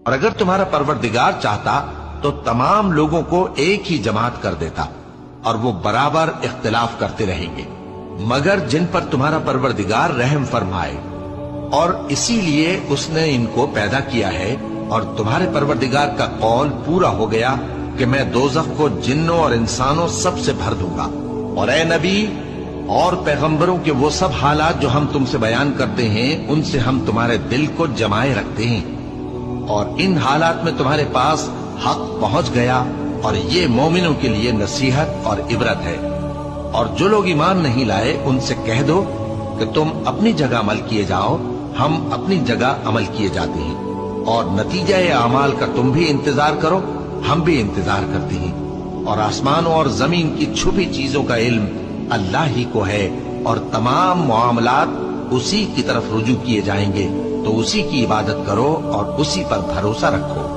اور اگر تمہارا پروردگار چاہتا تو تمام لوگوں کو ایک ہی جماعت کر دیتا اور وہ برابر اختلاف کرتے رہیں گے، مگر جن پر تمہارا پروردگار رحم فرمائے، اور اسی لیے اس نے ان کو پیدا کیا ہے، اور تمہارے پروردگار کا قول پورا ہو گیا کہ میں دوزخ کو جنوں اور انسانوں سب سے بھر دوں گا۔ اور اے نبی اور پیغمبروں کے وہ سب حالات جو ہم تم سے بیان کرتے ہیں، ان سے ہم تمہارے دل کو جمائے رکھتے ہیں، اور ان حالات میں تمہارے پاس حق پہنچ گیا، اور یہ مومنوں کے لیے نصیحت اور عبرت ہے۔ اور جو لوگ ایمان نہیں لائے ان سے کہہ دو کہ تم اپنی جگہ عمل کیے جاؤ، ہم اپنی جگہ عمل کیے جاتے ہیں، اور نتیجہ اعمال کا تم بھی انتظار کرو، ہم بھی انتظار کرتے ہیں۔ اور آسمانوں اور زمین کی چھپی چیزوں کا علم اللہ ہی کو ہے، اور تمام معاملات اسی کی طرف رجوع کیے جائیں گے، تو اسی کی عبادت کرو اور اسی پر بھروسہ رکھو۔